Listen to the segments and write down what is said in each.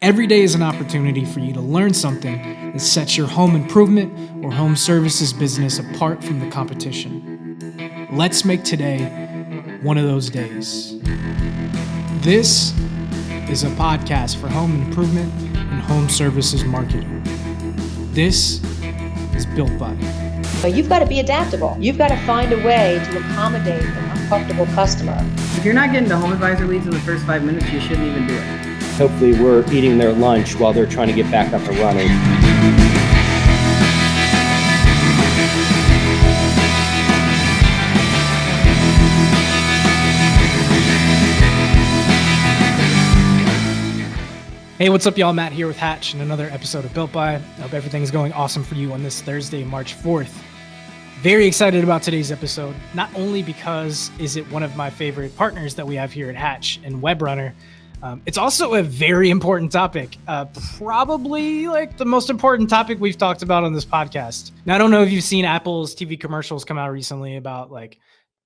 Every day is an opportunity for you to learn something that sets your home improvement or home services business apart from the competition. Let's make today one of those days. This is a podcast for home improvement and home services marketing. This is Built By. But you've got to be adaptable. You've got to find a way to accommodate an uncomfortable customer. If you're not getting the home advisor leads in the first 5 minutes, you shouldn't even do it. Hopefully we're eating their lunch while they're trying to get back up and running. Hey, what's up, y'all? Matt here with Hatch and another episode of Built By. I hope everything's going awesome for you on this Thursday, March 4th. Very excited about today's episode, not only because is it one of my favorite partners that we have here at Hatch and Webrunner, it's also a very important topic, probably like the most important topic we've talked about on this podcast. Now, I don't know if you've seen Apple's TV commercials come out recently about like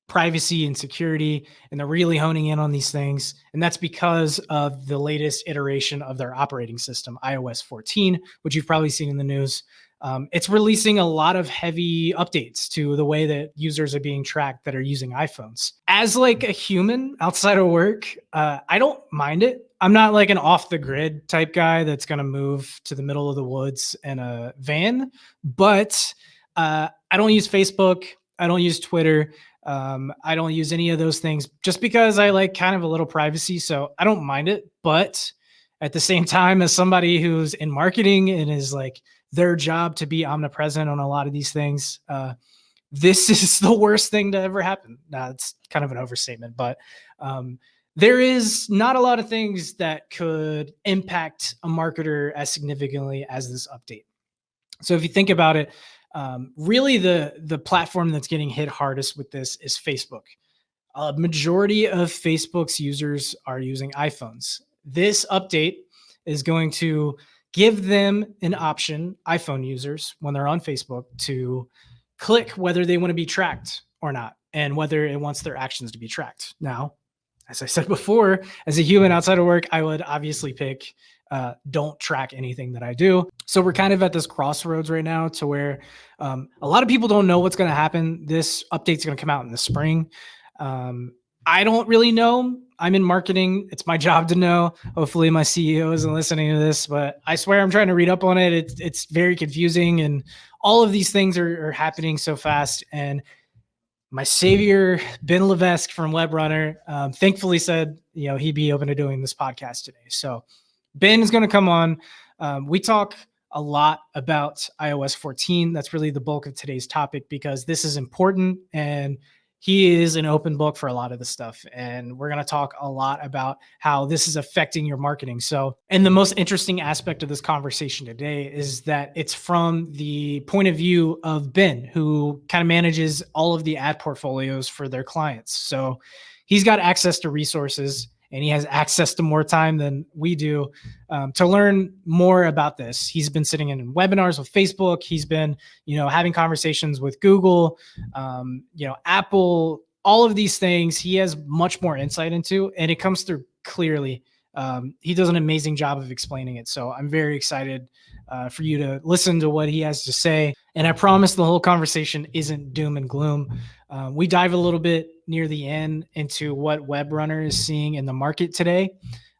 privacy and security, and they're really honing in on these things. And that's because of the latest iteration of their operating system, iOS 14, which you've probably seen in the news. It's releasing a lot of heavy updates to the way that users are being tracked that are using iPhones. As like a human outside of work, I don't mind it. I'm not like an off the grid type guy that's going to move to the middle of the woods in a van, but I don't use Facebook. I don't use Twitter. I don't use any of those things just because I like kind of a little privacy. So I don't mind it. But at the same time, as somebody who's in marketing and is like their job to be omnipresent on a lot of these things, this is the worst thing to ever happen. Now, it's kind of an overstatement, but there is not a lot of things that could impact a marketer as significantly as this update. So if you think about it, really the platform that's getting hit hardest with this is Facebook. A majority of Facebook's users are using iPhones. This update is going to give them an option, iPhone users, when they're on Facebook, to click whether they want to be tracked or not, and whether it wants their actions to be tracked. Now, as I said before, as a human outside of work, I would obviously pick don't track anything that I do. So we're kind of at this crossroads right now to where a lot of people don't know what's going to happen. This update's going to come out in the spring. I don't really know. I'm in marketing. It's my job to know. Hopefully my CEO isn't listening to this, but I swear I'm trying to read up on it. It's very confusing, and all of these things are happening so fast. And my savior, Ben Levesque from Webrunner, thankfully said, he'd be open to doing this podcast today. So Ben is going to come on. We talk a lot about iOS 14. That's really the bulk of today's topic because this is important, and he is an open book for a lot of the stuff. And we're going to talk a lot about how this is affecting your marketing. So, and the most interesting aspect of this conversation today is that it's from the point of view of Ben, who kind of manages all of the ad portfolios for their clients. So he's got access to resources, and he has access to more time than we do to learn more about this. He's been sitting in webinars with Facebook. He's been, having conversations with Google, Apple, all of these things. He has much more insight into, and it comes through clearly. He does an amazing job of explaining it. So I'm very excited for you to listen to what he has to say. And I promise the whole conversation isn't doom and gloom. We dive a little bit near the end into what Webrunner is seeing in the market today.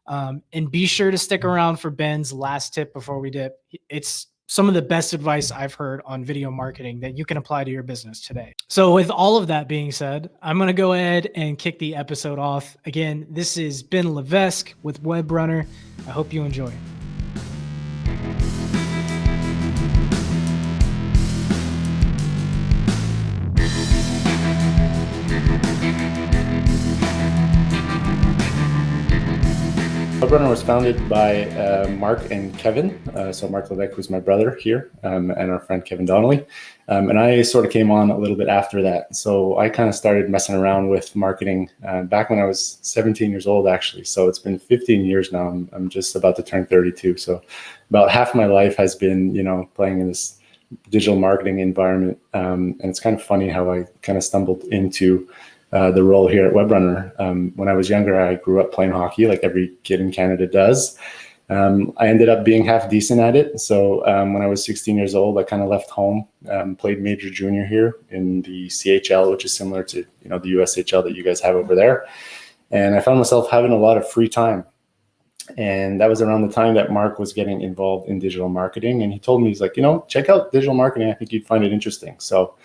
And be sure to stick around for Ben's last tip before we dip. It's some of the best advice I've heard on video marketing that you can apply to your business today. So with all of that being said, I'm going to go ahead and kick the episode off. Again, this is Ben Levesque with Webrunner. I hope you enjoy. Webrunner was founded by Mark and Kevin. So Mark Levesque was my brother here, and our friend Kevin Donnelly. And I sort of came on a little bit after that. So I kind of started messing around with marketing back when I was 17 years old, actually. So it's been 15 years now. I'm just about to turn 32. So about half my life has been, playing in this digital marketing environment. And it's kind of funny how I kind of stumbled into the role here at Webrunner. When I was younger, I grew up playing hockey like every kid in Canada does. I ended up being half decent at it. So when I was 16 years old, I kind of left home, played major junior here in the CHL, which is similar to the USHL that you guys have over there. And I found myself having a lot of free time. And that was around the time that Mark was getting involved in digital marketing. And he told me, he's like, check out digital marketing. I think you'd find it interesting. So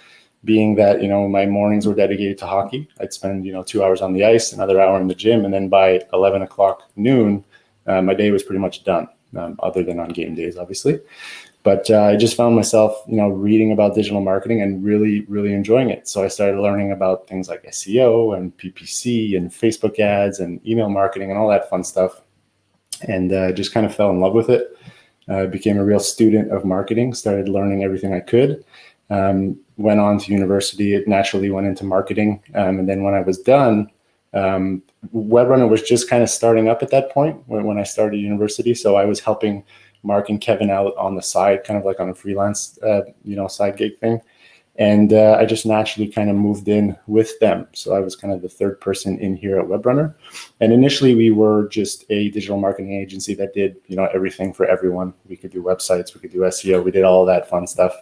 being that, my mornings were dedicated to hockey, I'd spend, 2 hours on the ice, another hour in the gym. And then by 11 o'clock noon, my day was pretty much done, other than on game days, obviously. But I just found myself, reading about digital marketing and really, really enjoying it. So I started learning about things like SEO and PPC and Facebook ads and email marketing and all that fun stuff. And just kind of fell in love with it. Became a real student of marketing, started learning everything I could. Went on to university, it naturally went into marketing. And then when I was done, Webrunner was just kind of starting up at that point when I started university. So I was helping Mark and Kevin out on the side, kind of like on a freelance, side gig thing. And I just naturally kind of moved in with them. So I was kind of the third person in here at Webrunner. And initially we were just a digital marketing agency that did, everything for everyone. We could do websites, we could do SEO, we did all that fun stuff.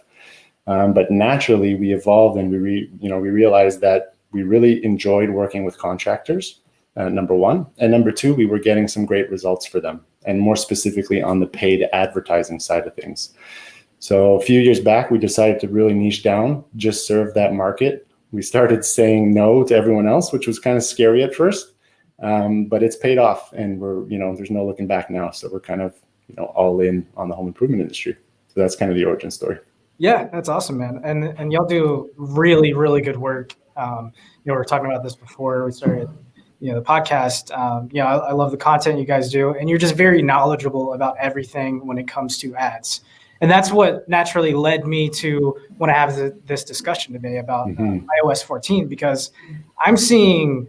But naturally we evolved and we realized that we really enjoyed working with contractors, number one. And number two, we were getting some great results for them. And more specifically on the paid advertising side of things. So a few years back, we decided to really niche down, just serve that market. We started saying no to everyone else, which was kind of scary at first, but it's paid off, and we're, there's no looking back now. So we're kind of, all in on the home improvement industry. So that's kind of the origin story. Yeah, that's awesome, man. And y'all do really, really good work. We were talking about this before we started, the podcast. I love the content you guys do, and you're just very knowledgeable about everything when it comes to ads. And that's what naturally led me to want to have this discussion today about iOS 14, because I'm seeing,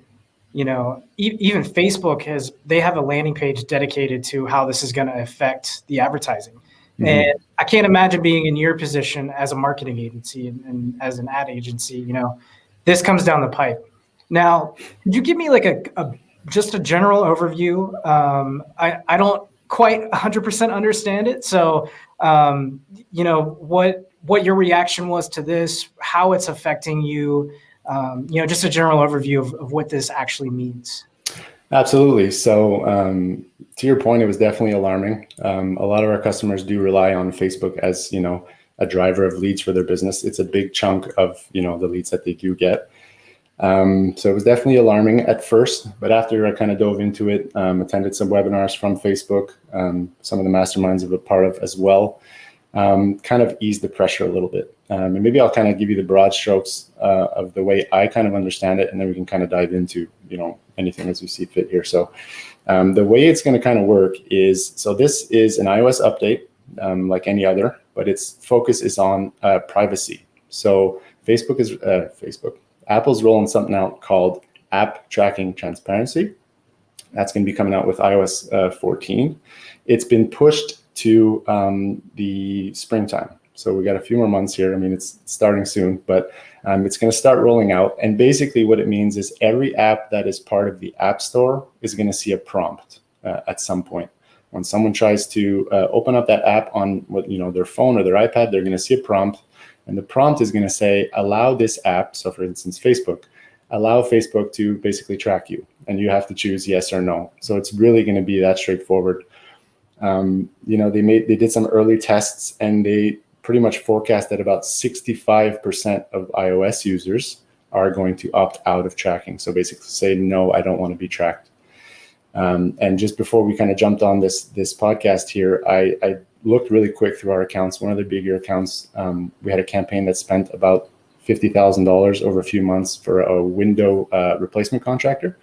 even Facebook they have a landing page dedicated to how this is going to affect the advertising. And I can't imagine being in your position as a marketing agency and as an ad agency, this comes down the pipe. Now, could you give me like just a general overview? I don't quite 100% understand it. So, what your reaction was to this, how it's affecting you, just a general overview of what this actually means. Absolutely. So to your point, it was definitely alarming. A lot of our customers do rely on Facebook as, a driver of leads for their business. It's a big chunk of, the leads that they do get. So it was definitely alarming at first, but after I kind of dove into it, attended some webinars from Facebook, some of the masterminds I'm a part of as well, kind of eased the pressure a little bit. And maybe I'll kind of give you the broad strokes of the way I kind of understand it, and then we can kind of dive into, anything as we see fit here. So the way it's going to kind of work is, so this is an iOS update, like any other, but its focus is on privacy. So Apple's rolling something out called App Tracking Transparency. That's going to be coming out with iOS 14. It's been pushed to the springtime. So we got a few more months here. I mean, it's starting soon, but it's going to start rolling out. And basically what it means is every app that is part of the App Store is going to see a prompt at some point. When someone tries to open up that app on their phone or their iPad, they're going to see a prompt. And the prompt is going to say, allow this app, so for instance, Facebook, allow Facebook to basically track you. And you have to choose yes or no. So it's really going to be that straightforward. They did some early tests, and they pretty much forecast that about 65% of iOS users are going to opt out of tracking. So basically say, no, I don't want to be tracked. And just before we kind of jumped on this podcast here, I looked really quick through our accounts. One of the bigger accounts, we had a campaign that spent about $50,000 over a few months for a window replacement contractor.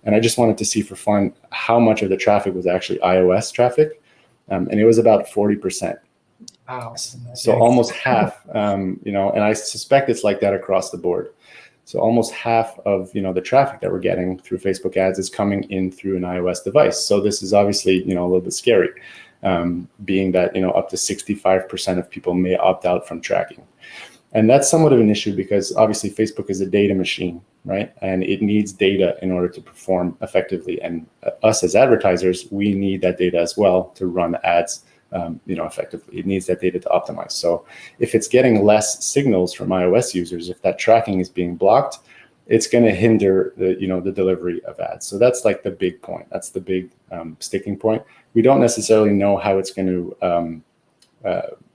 And I just wanted to see for fun how much of the traffic was actually iOS traffic. And it was about 40%. Wow. So almost half, and I suspect it's like that across the board. So almost half of, the traffic that we're getting through Facebook ads is coming in through an iOS device. So this is obviously, a little bit scary, being that, up to 65% of people may opt out from tracking. And that's somewhat of an issue because obviously Facebook is a data machine, right? And it needs data in order to perform effectively. And us as advertisers, we need that data as well to run ads, effectively. It needs that data to optimize. So if it's getting less signals from iOS users, if that tracking is being blocked, it's going to hinder the delivery of ads. So that's like the big point. That's the big sticking point. We don't necessarily know how it's going to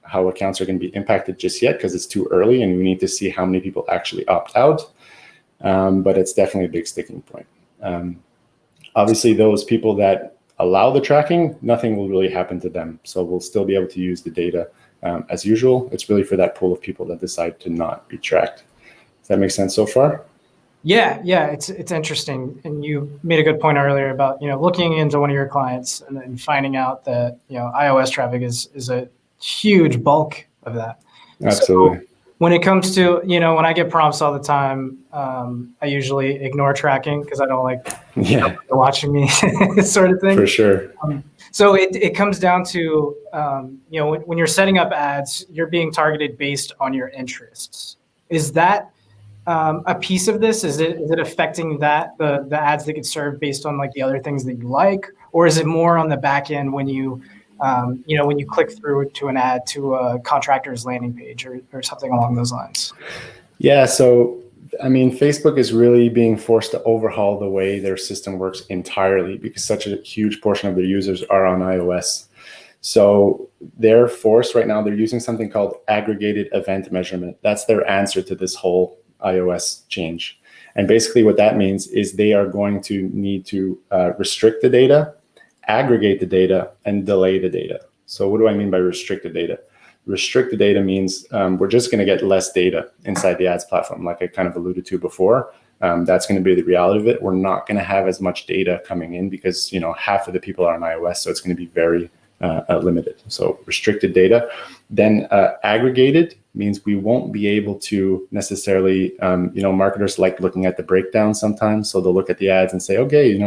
how accounts are going to be impacted just yet because it's too early, and we need to see how many people actually opt out. But it's definitely a big sticking point. Obviously, those people that allow the tracking, nothing will really happen to them. So we'll still be able to use the data as usual. It's really for that pool of people that decide to not be tracked. Does that make sense so far? Yeah, it's interesting, and you made a good point earlier about looking into one of your clients and then finding out that iOS traffic is a huge bulk of that. Absolutely. So when it comes to when I get prompts all the time, I usually ignore tracking because I don't like watching me sort of thing. For sure. So it comes down to when you're setting up ads, you're being targeted based on your interests. Is that a piece of this? Is it affecting that the ads that get served based on like the other things that you like, or is it more on the back end when you when you click through to an ad to a contractor's landing page or something along those lines? Yeah, so I mean, Facebook is really being forced to overhaul the way their system works entirely because such a huge portion of their users are on iOS. So they're forced right now, they're using something called aggregated event measurement. That's their answer to this whole iOS change. And basically what that means is they are going to need to restrict the data, aggregate the data, and delay the data. So what do I mean by restrict the data? Restrict the data means we're just going to get less data inside the ads platform, like I kind of alluded to before. That's going to be the reality of it. We're not going to have as much data coming in because half of the people are on iOS, so it's going to be very limited. So restricted data. Then aggregated means we won't be able to necessarily, marketers like looking at the breakdown sometimes. So they'll look at the ads and say, okay,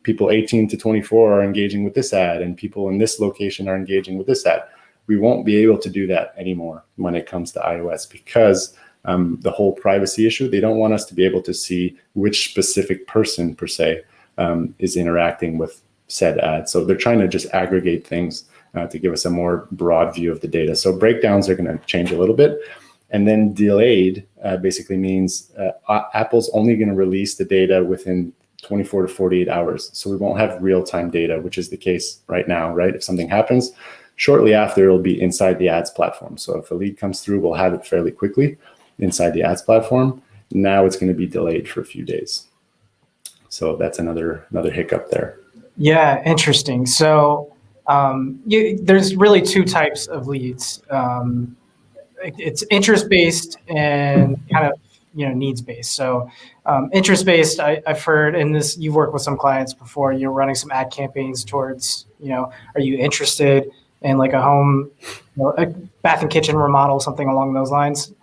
people 18 to 24 are engaging with this ad and people in this location are engaging with this ad. We won't be able to do that anymore when it comes to iOS because the whole privacy issue, they don't want us to be able to see which specific person per se is interacting with said ad. So they're trying to just aggregate things to give us a more broad view of the data. So breakdowns are going to change a little bit. And then delayed basically means Apple's only going to release the data within 24 to 48 hours. So we won't have real-time data, which is the case right now, right? If something happens, shortly after it'll be inside the ads platform. So if a lead comes through, we'll have it fairly quickly inside the ads platform. Now it's going to be delayed for a few days. So that's another hiccup there. Yeah, interesting. So there's really two types of leads. It's interest-based and kind of needs-based. So interest-based, I've heard, and this you've worked with some clients before. You're running some ad campaigns towards, are you interested in like a home, a bath and kitchen remodel, something along those lines,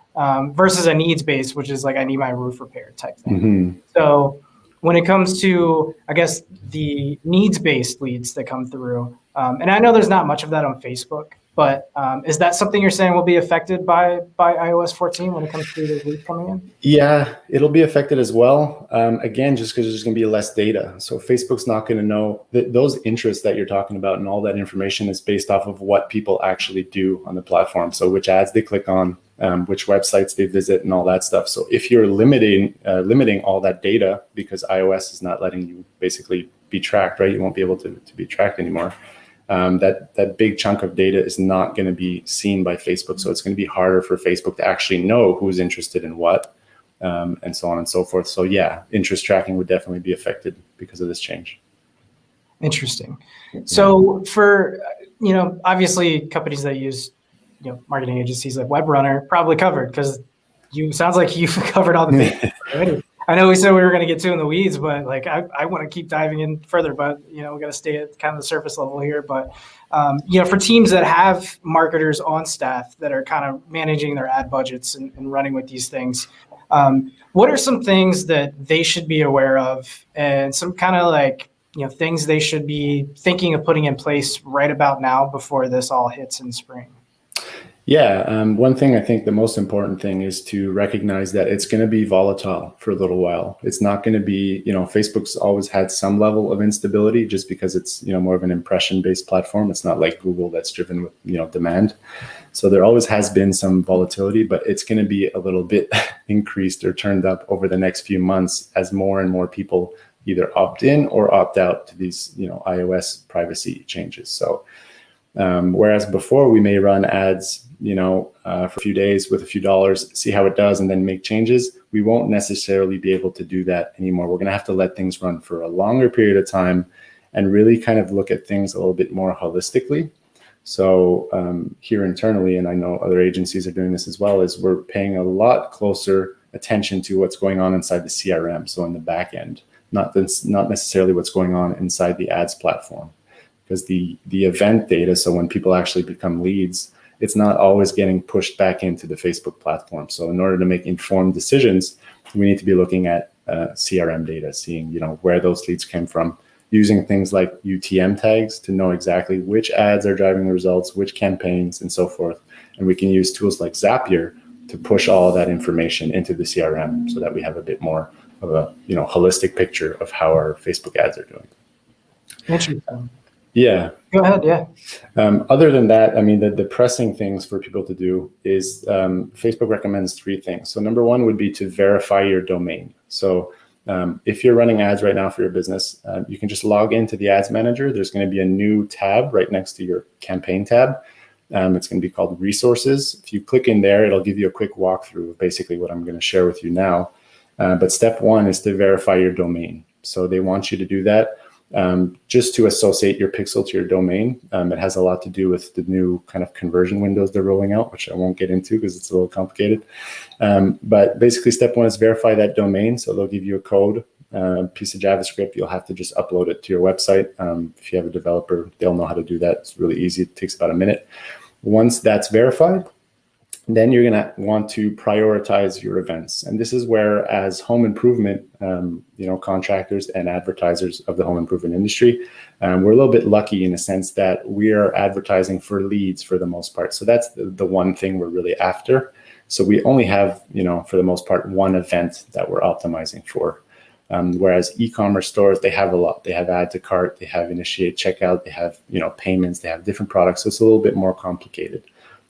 versus a needs-based, which is like I need my roof repaired type thing. Mm-hmm. So when it comes to, I guess, the needs-based leads that come through, and I know there's not much of that on Facebook, but is that something you're saying will be affected by iOS 14 when it comes to the leads coming in? Yeah, it'll be affected as well. Again, just because there's going to be less data. So Facebook's not going to know that those interests that you're talking about and all that information is based off of what people actually do on the platform. So which ads they click on, which websites they visit and all that stuff. So if you're limiting all that data because iOS is not letting you basically be tracked, right? You won't be able to be tracked anymore. That big chunk of data is not going to be seen by Facebook. So it's going to be harder for Facebook to actually know who's interested in what, and so on and so forth. So yeah, interest tracking would definitely be affected because of this change. Interesting. So for, obviously companies that use, marketing agencies like Webrunner probably covered because sounds like you've covered all the basics already. I know we said we were going to get too in the weeds, but like I want to keep diving in further. But we got to stay at kind of the surface level here. But for teams that have marketers on staff that are kind of managing their ad budgets and running with these things, what are some things that they should be aware of, and some kind of like things they should be thinking of putting in place right about now before this all hits in spring? Yeah, one thing I think the most important thing is to recognize that it's going to be volatile for a little while. It's not going to be, Facebook's always had some level of instability just because it's, more of an impression-based platform. It's not like Google that's driven with, demand. So there always has been some volatility, but it's going to be a little bit increased or turned up over the next few months as more and more people either opt in or opt out to these, iOS privacy changes. So whereas before we may run ads, for a few days with a few dollars, see how it does, and then make changes, we won't necessarily be able to do that anymore. We're going to have to let things run for a longer period of time and really kind of look at things a little bit more holistically. So here internally, and I know other agencies are doing this as well, is we're paying a lot closer attention to what's going on inside the CRM, so in the back end, not necessarily what's going on inside the ads platform. Because the event data, so when people actually become leads, it's not always getting pushed back into the Facebook platform. So in order to make informed decisions, we need to be looking at CRM data, seeing where those leads came from, using things like UTM tags to know exactly which ads are driving the results, which campaigns, and so forth. And we can use tools like Zapier to push all of that information into the CRM so that we have a bit more of a holistic picture of how our Facebook ads are doing. Interesting. Yeah. Go ahead. Yeah. Other than that, I mean, the pressing things for people to do is Facebook recommends 3 things. So number 1 would be to verify your domain. So if you're running ads right now for your business, you can just log into the ads manager. There's going to be a new tab right next to your campaign tab. It's going to be called resources. If you click in there, it'll give you a quick walkthrough of basically what I'm going to share with you now. But step 1 is to verify your domain. So they want you to do that. Just to associate your pixel to your domain. It has a lot to do with the new kind of conversion windows they're rolling out, which I won't get into because it's a little complicated. But basically step 1 is verify that domain. So they'll give you a code, piece of JavaScript. You'll have to just upload it to your website. If you have a developer, they'll know how to do that. It's really easy. It takes about a minute. Once that's verified, then you're going to want to prioritize your events. And this is where, as home improvement, contractors and advertisers of the home improvement industry, we're a little bit lucky in the sense that we are advertising for leads for the most part. So that's the one thing we're really after. So we only have, for the most part, one event that we're optimizing for. Whereas e-commerce stores, they have a lot. They have add to cart, they have initiate checkout, they have, payments, they have different products. So it's a little bit more complicated.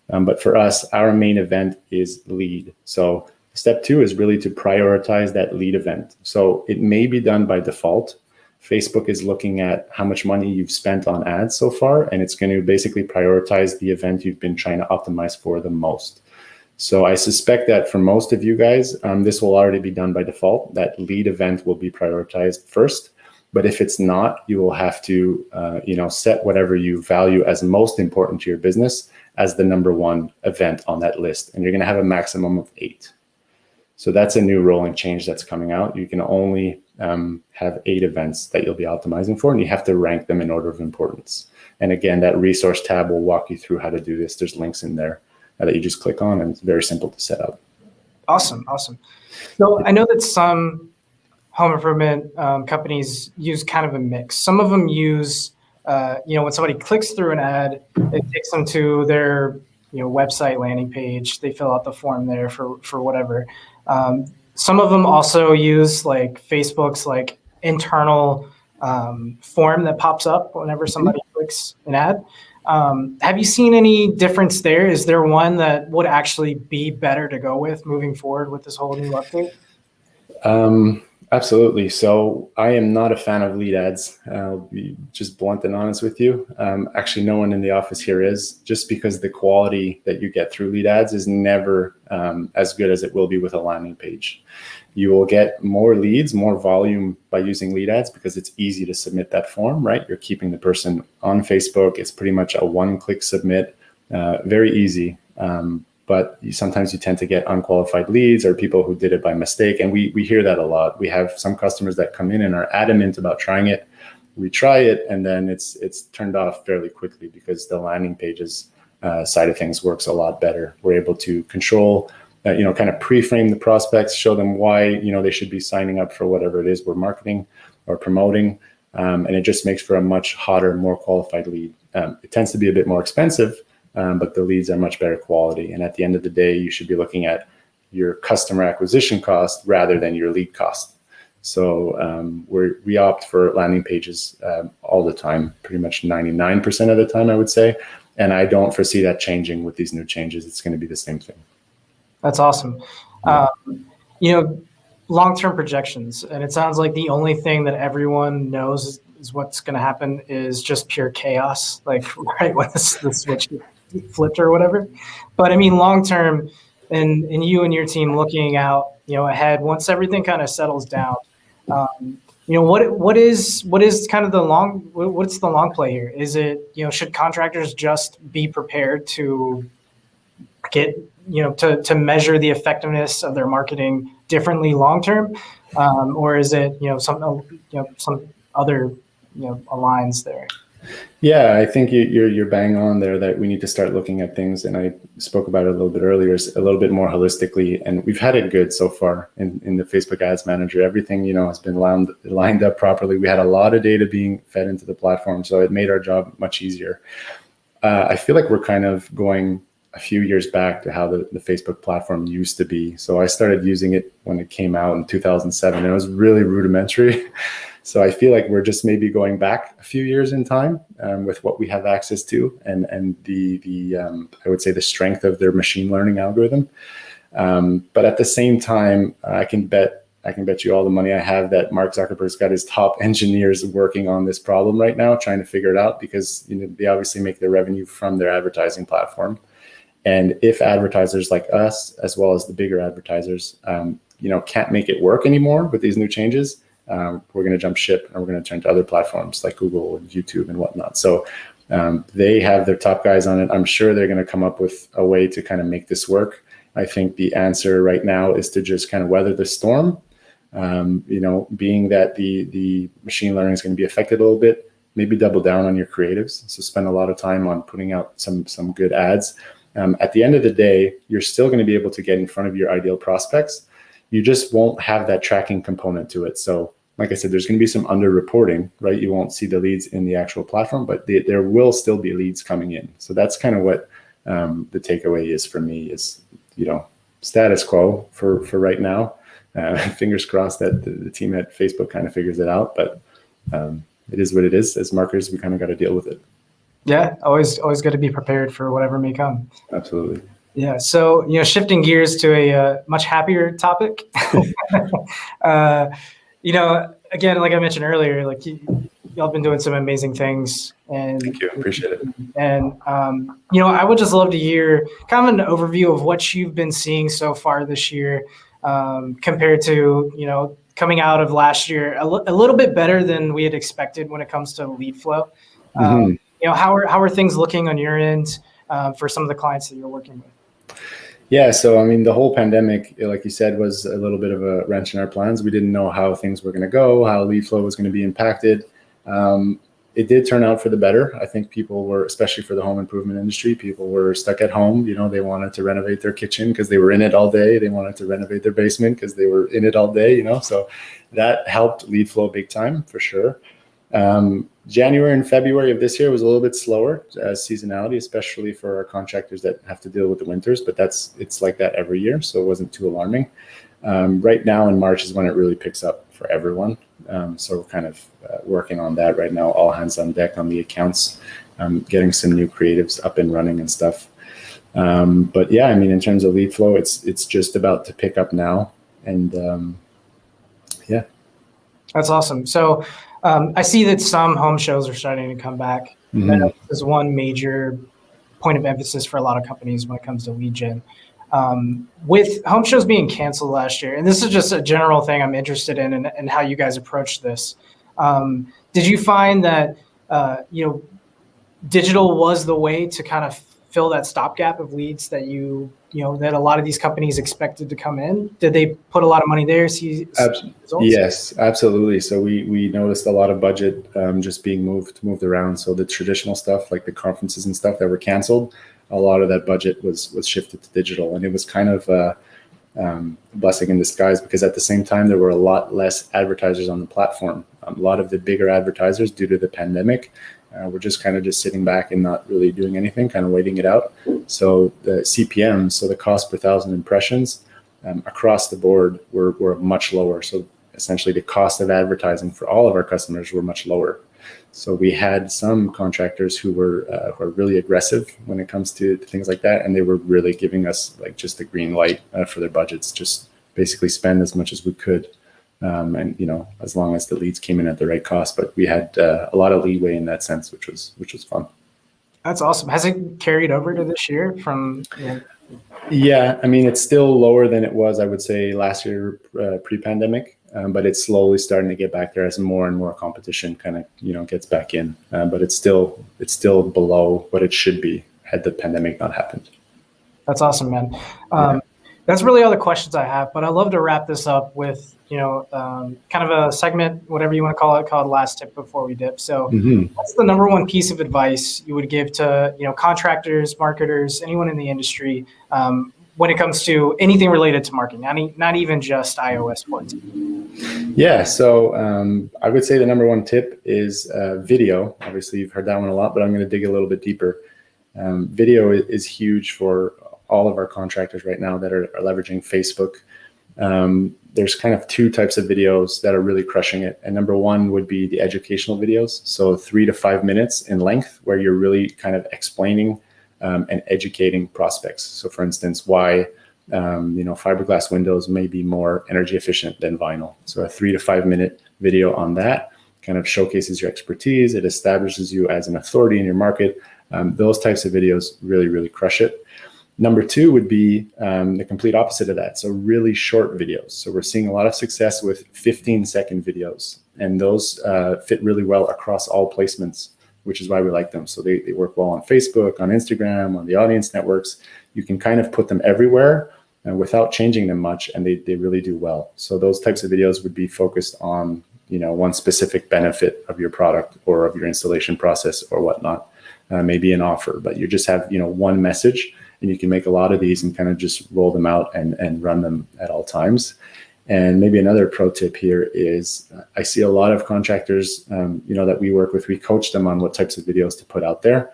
But for us, our main event is lead. So step 2 is really to prioritize that lead event. So it may be done by default. Facebook is looking at how much money you've spent on ads so far, and it's going to basically prioritize the event you've been trying to optimize for the most. So I suspect that for most of you guys, this will already be done by default. That lead event will be prioritized first. But if it's not, you will have to, set whatever you value as most important to your business as the number 1 event on that list. And you're going to have a maximum of 8. So that's a new rolling change that's coming out. You can only have 8 events that you'll be optimizing for, and you have to rank them in order of importance. And again, that resource tab will walk you through how to do this. There's links in there that you just click on, and it's very simple to set up. Awesome. So I know that some home improvement companies use kind of a mix. Some of them use, when somebody clicks through an ad, it takes them to their, website landing page. They fill out the form there for whatever. Some of them also use like Facebook's like internal form that pops up whenever somebody clicks an ad. Have you seen any difference there? Is there one that would actually be better to go with moving forward with this whole new update? Absolutely. So I am not a fan of lead ads. I'll be just blunt and honest with you. Actually, no one in the office here is, just because the quality that you get through lead ads is never as good as it will be with a landing page. You will get more leads, more volume by using lead ads because it's easy to submit that form, right? You're keeping the person on Facebook. It's pretty much a one-click submit, very easy. But sometimes you tend to get unqualified leads or people who did it by mistake. And we hear that a lot. We have some customers that come in and are adamant about trying it. We try it, and then it's turned off fairly quickly because the landing pages side of things works a lot better. We're able to control, kind of pre-frame the prospects, show them why, they should be signing up for whatever it is we're marketing or promoting. And it just makes for a much hotter, more qualified lead. It tends to be a bit more expensive, but the leads are much better quality. And at the end of the day, you should be looking at your customer acquisition cost rather than your lead cost. So we opt for landing pages all the time, pretty much 99% of the time, I would say. And I don't foresee that changing with these new changes. It's going to be the same thing. That's awesome. Long-term projections, and it sounds like the only thing that everyone knows is what's going to happen is just pure chaos, like right when the switch flipped or whatever. But I mean, long-term, and you and your team looking out, ahead, once everything kind of settles down, what is kind of what's the long play here? Is it, should contractors just be prepared to get, to measure the effectiveness of their marketing differently long term, or is it some other aligns there? Yeah, I think you're bang on there that we need to start looking at things, and I spoke about it a little bit earlier, a little bit more holistically, and we've had it good so far in the Facebook Ads Manager. Everything has been lined up properly. We had a lot of data being fed into the platform, so it made our job much easier. I feel like we're kind of going a few years back to how the Facebook platform used to be. So I started using it when it came out in 2007, and it was really rudimentary. So I feel like we're just maybe going back a few years in time with what we have access to, and the I would say the strength of their machine learning algorithm. But at the same time, I can bet you all the money I have that Mark Zuckerberg's got his top engineers working on this problem right now, trying to figure it out, because they obviously make their revenue from their advertising platform. And if advertisers like us, as well as the bigger advertisers, can't make it work anymore with these new changes, we're going to jump ship and we're going to turn to other platforms like Google and YouTube and whatnot. So they have their top guys on it. I'm sure they're going to come up with a way to kind of make this work. I think the answer right now is to just kind of weather the storm. Being that the machine learning is going to be affected a little bit, maybe double down on your creatives. So spend a lot of time on putting out some good ads. At the end of the day, you're still going to be able to get in front of your ideal prospects. You just won't have that tracking component to it. So like I said, there's going to be some under-reporting, right? You won't see the leads in the actual platform, but there will still be leads coming in. So that's kind of what the takeaway is for me is, status quo for right now. Fingers crossed that the team at Facebook kind of figures it out, but it is what it is. As marketers, we kind of got to deal with it. Yeah, always got to be prepared for whatever may come. Absolutely. Yeah. So, shifting gears to a much happier topic. Again, like I mentioned earlier, like y'all been doing some amazing things. And thank you. Appreciate it. And I would just love to hear kind of an overview of what you've been seeing so far this year, compared to coming out of last year a little bit better than we had expected when it comes to lead flow. How are things looking on your end for some of the clients that you're working with? Yeah, so I mean, the whole pandemic, like you said, was a little bit of a wrench in our plans. We didn't know how things were going to go, how lead flow was going to be impacted. It did turn out for the better. I think people were, especially for the home improvement industry, people were stuck at home. They wanted to renovate their kitchen because they were in it all day. They wanted to renovate their basement because they were in it all day, So that helped lead flow big time for sure. January and February of this year was a little bit slower seasonality, especially for our contractors that have to deal with the winters, but it's like that every year, so it wasn't too alarming. Right now in March is when it really picks up for everyone. So we're kind of working on that right now, all hands on deck on the accounts, getting some new creatives up and running and stuff. But yeah, I mean, in terms of lead flow, it's just about to pick up now. And yeah. That's awesome. So I see that some home shows are starting to come back. Mm-hmm. That is one major point of emphasis for a lot of companies when it comes to lead gen. With home shows being canceled last year, and this is just a general thing I'm interested in and how you guys approach this. Did you find that, digital was the way to kind of fill that stopgap of leads that that a lot of these companies expected to come in? Did they put a lot of money there? See results? Yes, absolutely. So we noticed a lot of budget just being moved around. So the traditional stuff like the conferences and stuff that were canceled, a lot of that budget was shifted to digital, and it was kind of a blessing in disguise because at the same time there were a lot less advertisers on the platform. A lot of the bigger advertisers, due to the pandemic, We're just kind of just sitting back and not really doing anything, kind of waiting it out. So the CPM, so the cost per thousand impressions, across the board were much lower. So essentially the cost of advertising for all of our customers were much lower. So we had some contractors who were really aggressive when it comes to things like that, and they were really giving us like just the green light for their budgets, just basically spend as much as we could, and as long as the leads came in at the right cost. But we had a lot of leeway in that sense, which was fun. That's awesome. Has it carried over to this year from? Yeah, I mean, it's still lower than it was, I would say, last year pre-pandemic, but it's slowly starting to get back there as more and more competition kind of gets back in. But it's still below what it should be had the pandemic not happened. That's awesome, man. That's really all the questions I have, but I'd love to wrap this up with kind of a segment, whatever you want to call it, called Last Tip Before We Dip. So what's the number one piece of advice you would give to contractors, marketers, anyone in the industry when it comes to anything related to marketing, not even just iOS 14? Yeah, so I would say the number one tip is video. Obviously, you've heard that one a lot, but I'm going to dig a little bit deeper. Video is huge for all of our contractors right now that are leveraging Facebook. There's kind of two types of videos that are really crushing it. And number one would be the educational videos. So 3 to 5 minutes in length, where you're really kind of explaining and educating prospects. So for instance, why fiberglass windows may be more energy efficient than vinyl. So a 3 to 5 minute video on that kind of showcases your expertise. It establishes you as an authority in your market. Those types of videos really, really crush it. Number two would be the complete opposite of that. So really short videos. So we're seeing a lot of success with 15-second videos, and those fit really well across all placements, which is why we like them. So they work well on Facebook, on Instagram, on the audience networks. You can kind of put them everywhere without changing them much, and they really do well. So those types of videos would be focused on one specific benefit of your product or of your installation process or whatnot, maybe an offer, but you just have one message. And you can make a lot of these and kind of just roll them out and run them at all times. And maybe another pro tip here is I see a lot of contractors, that we work with, we coach them on what types of videos to put out there.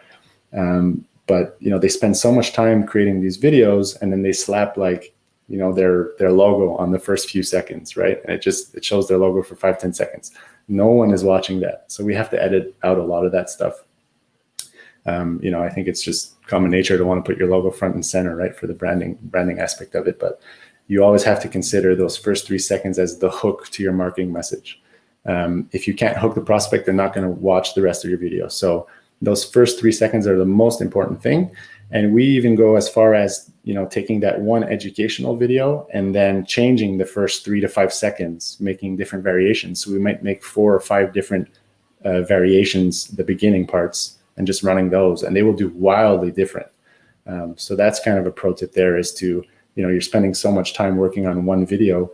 But they spend so much time creating these videos, and then they slap their logo on the first few seconds, right? And it shows their logo for 5-10 seconds. No one is watching that. So we have to edit out a lot of that stuff. I think it's just common nature to want to put your logo front and center, right, for the branding aspect of it. But you always have to consider those first 3 seconds as the hook to your marketing message. If you can't hook the prospect, they're not going to watch the rest of your video. So those first 3 seconds are the most important thing. And we even go as far as, taking that one educational video and then changing the first 3 to 5 seconds, making different variations. So we might make 4 or 5 different variations, the beginning parts, and just running those, and they will do wildly different. So that's kind of a pro tip there, is to, you're spending so much time working on one video,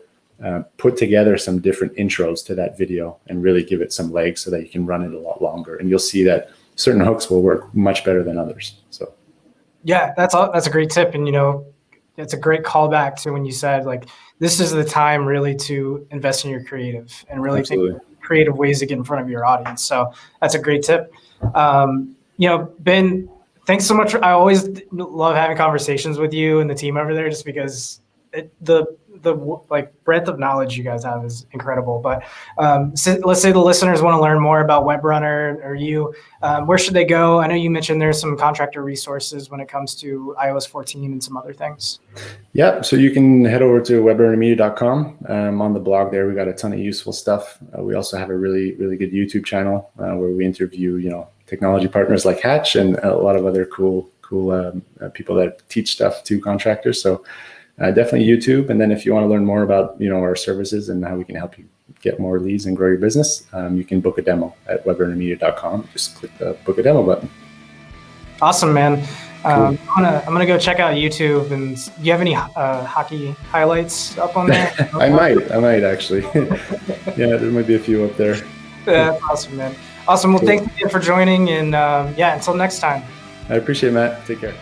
put together some different intros to that video and really give it some legs so that you can run it a lot longer. And you'll see that certain hooks will work much better than others. So yeah, that's a great tip. And, it's a great callback to when you said, like, this is the time really to invest in your creative and really think creative ways to get in front of your audience. So that's a great tip. Ben, thanks so much. I always love having conversations with you and the team over there, just because the breadth of knowledge you guys have is incredible. But let's say the listeners want to learn more about Webrunner or you. Where should they go? I know you mentioned there's some contractor resources when it comes to iOS 14 and some other things. Yeah, so you can head over to webrunnermedia.com. On the blog there, we got a ton of useful stuff. We also have a really, really good YouTube channel where we interview, technology partners like Hatch and a lot of other cool people that teach stuff to contractors. So definitely YouTube. And then if you want to learn more about, our services and how we can help you get more leads and grow your business, you can book a demo at webrunnermedia.com. Just click the book a demo button. Awesome, man. Cool. I'm gonna go check out YouTube. And do you have any hockey highlights up on there? I might actually. Yeah, there might be a few up there. Yeah, that's awesome, man. Awesome. Well, Thanks again for joining. And until next time. I appreciate it, Matt. Take care.